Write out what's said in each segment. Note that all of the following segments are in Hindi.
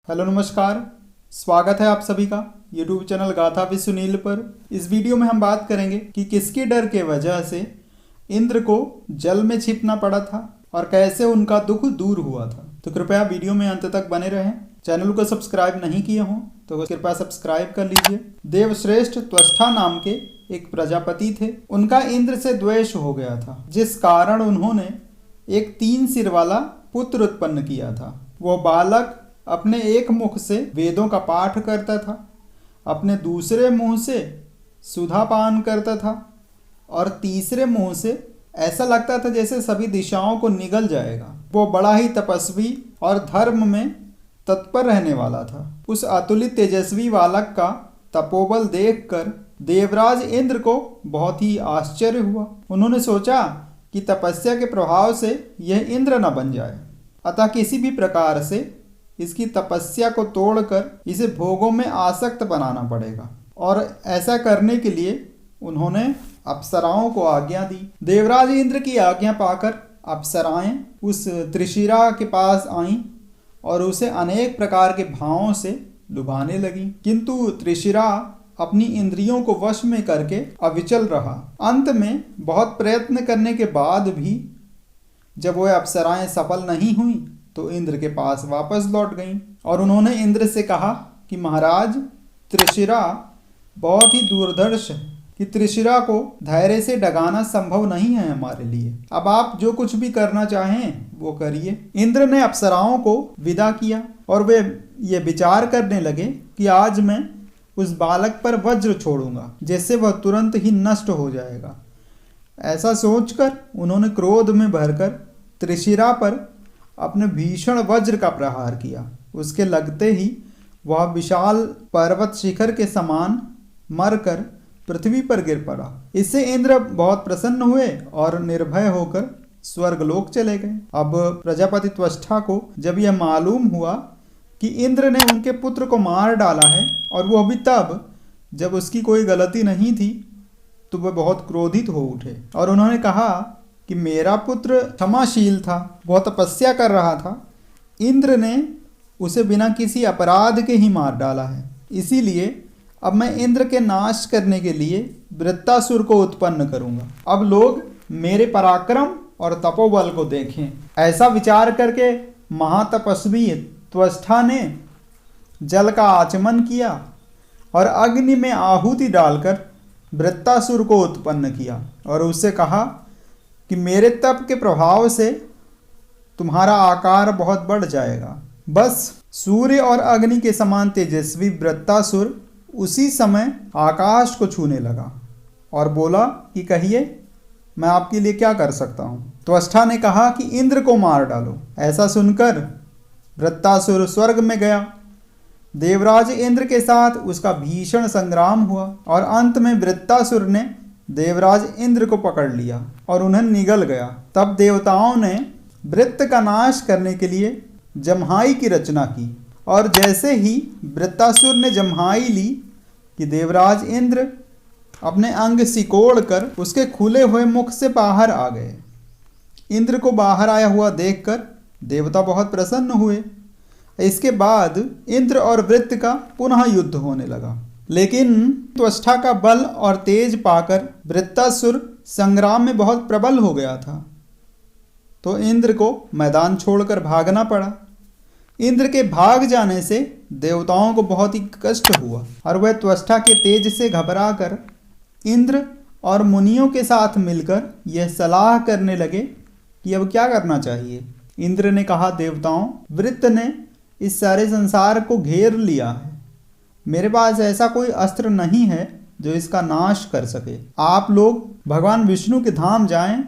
हेलो नमस्कार, स्वागत है आप सभी का YouTube चैनल गाथा विद सुनील पर। इस वीडियो में हम बात करेंगे कि किसके डर के वजह से इंद्र को जल में छिपना पड़ा था और कैसे उनका दुख दूर हुआ था। तो कृपया वीडियो में अंत तक बने रहें। चैनल को सब्सक्राइब नहीं किए हों तो कृपया सब्सक्राइब कर लीजिए। देवश्रेष्ठ त्वष्टा नाम के एक प्रजापति थे। उनका इंद्र से द्वेष हो गया था, जिस कारण उन्होंने एक 3 सिर वाला पुत्र उत्पन्न किया था। वो बालक अपने एक मुख से वेदों का पाठ करता था, अपने दूसरे मुंह से सुधा पान करता था और तीसरे मुंह से ऐसा लगता था जैसे सभी दिशाओं को निगल जाएगा। वो बड़ा ही तपस्वी और धर्म में तत्पर रहने वाला था। उस अतुलित तेजस्वी बालक का तपोबल देखकर देवराज इंद्र को बहुत ही आश्चर्य हुआ। उन्होंने सोचा कि तपस्या के प्रभाव से यह इंद्र न बन जाए, अतः किसी भी प्रकार से इसकी तपस्या को तोड़कर इसे भोगों में आसक्त बनाना पड़ेगा। और ऐसा करने के लिए उन्होंने अप्सराओं को आज्ञा दी। देवराज इंद्र की आज्ञा पाकर अप्सराएं उस त्रिशिरा के पास आईं और उसे अनेक प्रकार के भावों से लुभाने लगी, किंतु त्रिशिरा अपनी इंद्रियों को वश में करके अविचल रहा। अंत में बहुत प्रयत्न करने के बाद भी जब वह अप्सराएं सफल नहीं हुई तो इंद्र के पास वापस लौट गईं और उन्होंने इंद्र से कहा कि महाराज, त्रिशिरा बहुत ही दूरदर्श है कि त्रिशिरा को धैर्य से डगाना संभव नहीं है हमारे लिए। अब आप जो कुछ भी करना चाहें वो करिए। इंद्र ने अप्सराओं को विदा किया और वे ये विचार करने लगे कि आज मैं उस बालक पर वज्र छोड़ूंगा, जिससे वह तुरंत ही नष्ट हो जाएगा। ऐसा सोचकर उन्होंने क्रोध में भरकर त्रिशिरा पर अपने भीषण वज्र का प्रहार किया। उसके लगते ही वह विशाल पर्वत शिखर के समान मरकर पृथ्वी पर गिर पड़ा। इससे इंद्र बहुत प्रसन्न हुए और निर्भय होकर स्वर्गलोक चले गए। अब प्रजापति त्वष्टा को जब यह मालूम हुआ कि इंद्र ने उनके पुत्र को मार डाला है और वो अभी तब जब उसकी कोई गलती नहीं थी, तो वह बहुत क्रोधित हो उठे और उन्होंने कहा कि मेरा पुत्र क्षमाशील था, वह तपस्या कर रहा था। इंद्र ने उसे बिना किसी अपराध के ही मार डाला है। इसीलिए अब मैं इंद्र के नाश करने के लिए वृत्तासुर को उत्पन्न करूंगा। अब लोग मेरे पराक्रम और तपोबल को देखें। ऐसा विचार करके महातपस्वी त्वष्टा ने जल का आचमन किया और अग्नि में आहुति डालकर वृत्तासुर को उत्पन्न किया और उससे कहा कि मेरे तप के प्रभाव से तुम्हारा आकार बहुत बढ़ जाएगा। बस सूर्य और अग्नि के समान तेजस्वी वृत्तासुर उसी समय आकाश को छूने लगा और बोला कि कहिए, मैं आपके लिए क्या कर सकता हूँ। त्वष्टा ने कहा कि इंद्र को मार डालो। ऐसा सुनकर वृत्तासुर स्वर्ग में गया। देवराज इंद्र के साथ उसका भीषण संग्राम हुआ और अंत में वृत्तासुर ने देवराज इंद्र को पकड़ लिया और उन्हें निगल गया। तब देवताओं ने वृत्त का नाश करने के लिए जम्हाई की रचना की और जैसे ही वृत्तासुर ने जम्हाई ली कि देवराज इंद्र अपने अंग सिकोड़ कर उसके खुले हुए मुख से बाहर आ गए। इंद्र को बाहर आया हुआ देखकर देवता बहुत प्रसन्न हुए। इसके बाद इंद्र और वृत्त का पुनः युद्ध होने लगा, लेकिन त्वष्टा का बल और तेज पाकर वृत्तासुर संग्राम में बहुत प्रबल हो गया था, तो इंद्र को मैदान छोड़कर भागना पड़ा। इंद्र के भाग जाने से देवताओं को बहुत ही कष्ट हुआ और वह त्वष्टा के तेज से घबरा कर इंद्र और मुनियों के साथ मिलकर यह सलाह करने लगे कि अब क्या करना चाहिए। इंद्र ने कहा, देवताओं, वृत्त ने इस सारे संसार को घेर लिया है। मेरे पास ऐसा कोई अस्त्र नहीं है जो इसका नाश कर सके। आप लोग भगवान विष्णु के धाम जाएं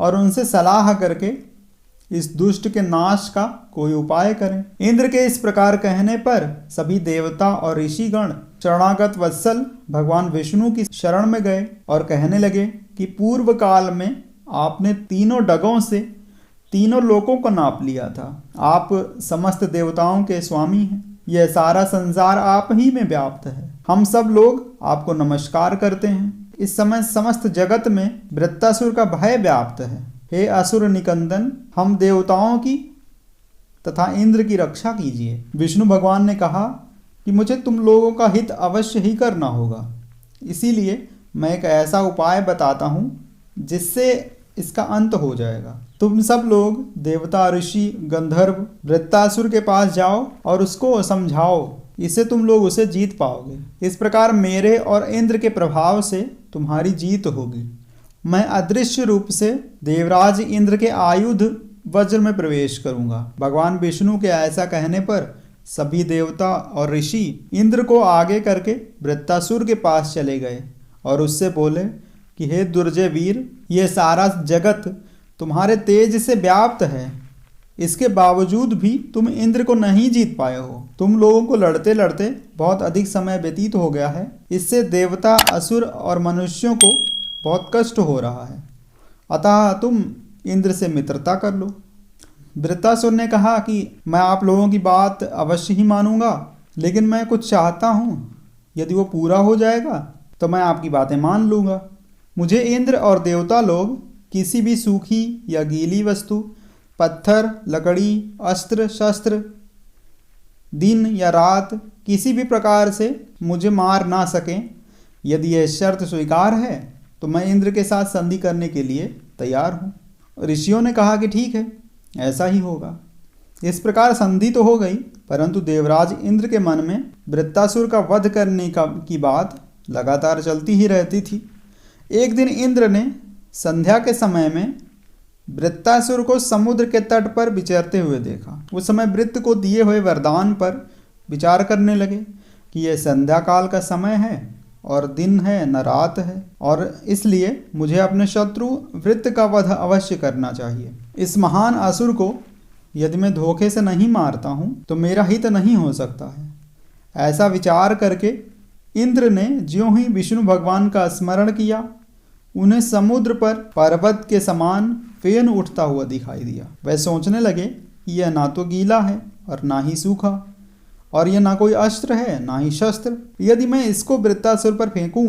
और उनसे सलाह करके इस दुष्ट के नाश का कोई उपाय करें। इंद्र के इस प्रकार कहने पर सभी देवता और ऋषिगण शरणागत वत्सल भगवान विष्णु की शरण में गए और कहने लगे कि पूर्व काल में आपने तीनों डगों से तीनों लोकों को नाप लिया था। आप समस्त देवताओं के स्वामी हैं। यह सारा संसार आप ही में व्याप्त है। हम सब लोग आपको नमस्कार करते हैं। इस समय समस्त जगत में वृत्तासुर का भय व्याप्त है। हे असुर निकंदन, हम देवताओं की तथा इंद्र की रक्षा कीजिए। विष्णु भगवान ने कहा कि मुझे तुम लोगों का हित अवश्य ही करना होगा, इसीलिए मैं एक ऐसा उपाय बताता हूँ जिससे इसका अंत हो जाएगा। तुम सब लोग देवता, ऋषि, गंधर्व वृत्तासुर के पास जाओ और उसको समझाओ, इससे तुम लोग उसे जीत पाओगे। इस प्रकार मेरे और इंद्र के प्रभाव से तुम्हारी जीत होगी। मैं अदृश्य रूप से देवराज इंद्र के आयुध वज्र में प्रवेश करूंगा। भगवान विष्णु के ऐसा कहने पर सभी देवता और ऋषि इंद्र को आगे करके वृत्तासुर के पास चले गए और उससे बोले कि हे दुर्जय वीर, ये सारा जगत तुम्हारे तेज से व्याप्त है, इसके बावजूद भी तुम इंद्र को नहीं जीत पाए हो। तुम लोगों को लड़ते लड़ते बहुत अधिक समय व्यतीत हो गया है, इससे देवता, असुर और मनुष्यों को बहुत कष्ट हो रहा है, अतः तुम इंद्र से मित्रता कर लो। वृत्तासुर ने कहा कि मैं आप लोगों की बात अवश्य ही मानूंगा, लेकिन मैं कुछ चाहता हूँ, यदि वो पूरा हो जाएगा तो मैं आपकी बातें मान लूँगा। मुझे इंद्र और देवता लोग किसी भी सूखी या गीली वस्तु, पत्थर, लकड़ी, अस्त्र शस्त्र, दिन या रात किसी भी प्रकार से मुझे मार ना सकें। यदि यह शर्त स्वीकार है तो मैं इंद्र के साथ संधि करने के लिए तैयार हूँ। ऋषियों ने कहा कि ठीक है, ऐसा ही होगा। इस प्रकार संधि तो हो गई, परंतु देवराज इंद्र के मन में वृत्तासुर का वध करने की बात लगातार चलती ही रहती थी। एक दिन इंद्र ने संध्या के समय में वृत्तासुर को समुद्र के तट पर विचरते हुए देखा। उस समय वृत्त को दिए हुए वरदान पर विचार करने लगे कि यह संध्या काल का समय है और दिन है न रात है, और इसलिए मुझे अपने शत्रु वृत्त का वध अवश्य करना चाहिए। इस महान असुर को यदि मैं धोखे से नहीं मारता हूँ तो मेरा हित नहीं हो सकता है। ऐसा विचार करके इंद्र ने ज्यों ही विष्णु भगवान का स्मरण किया, उन्हें समुद्र पर पर्वत के समान फेन उठता हुआ दिखाई दिया। वह सोचने लगे कि यह ना तो गीला है और ना ही सूखा, और यह ना कोई अस्त्र है ना ही शस्त्र। यदि मैं इसको वृत्तासुर पर फेंकूं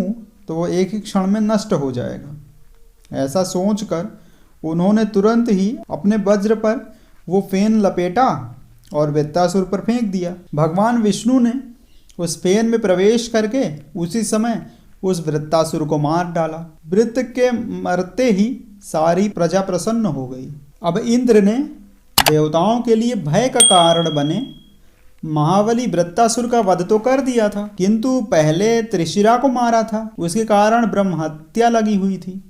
तो वो एक ही क्षण में नष्ट हो जाएगा। ऐसा सोचकर उन्होंने तुरंत ही अपने वज्र पर वो फेन लपेटा और वृत्तासुर पर फेंक दिया। भगवान विष्णु ने उस फेन में प्रवेश करके उसी समय उस वृत्तासुर को मार डाला। वृत्त के मरते ही सारी प्रजा प्रसन्न हो गई। अब इंद्र ने देवताओं के लिए भय का कारण बने महाबली वृत्तासुर का वध तो कर दिया था, किंतु पहले त्रिशिरा को मारा था, उसके कारण ब्रह्म हत्या लगी हुई थी,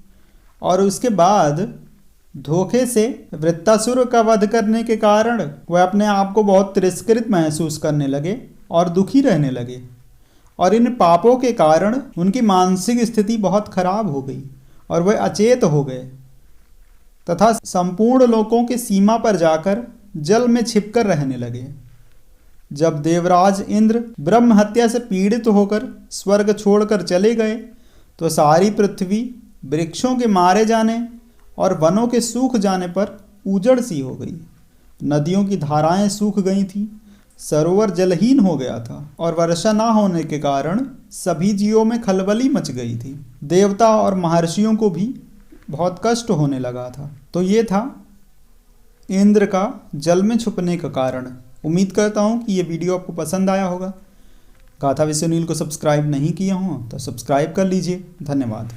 और उसके बाद धोखे से वृत्तासुर का वध करने के कारण वह अपने आप को बहुत तिरस्कृत महसूस करने लगे और दुखी रहने लगे, और इन पापों के कारण उनकी मानसिक स्थिति बहुत खराब हो गई और वह अचेत हो गए तथा संपूर्ण लोकों के सीमा पर जाकर जल में छिपकर रहने लगे। जब देवराज इंद्र ब्रह्म हत्या से पीड़ित होकर स्वर्ग छोड़कर चले गए तो सारी पृथ्वी वृक्षों के मारे जाने और वनों के सूख जाने पर उजड़ सी हो गई। नदियों की धाराएं सूख गई थीं, सरोवर जलहीन हो गया था, और वर्षा ना होने के कारण सभी जीवों में खलबली मच गई थी। देवता और महर्षियों को भी बहुत कष्ट होने लगा था। तो ये था इंद्र का जल में छुपने का कारण। उम्मीद करता हूँ कि ये वीडियो आपको पसंद आया होगा। गाथा विद सुनील को सब्सक्राइब नहीं किए हों तो सब्सक्राइब कर लीजिए। धन्यवाद।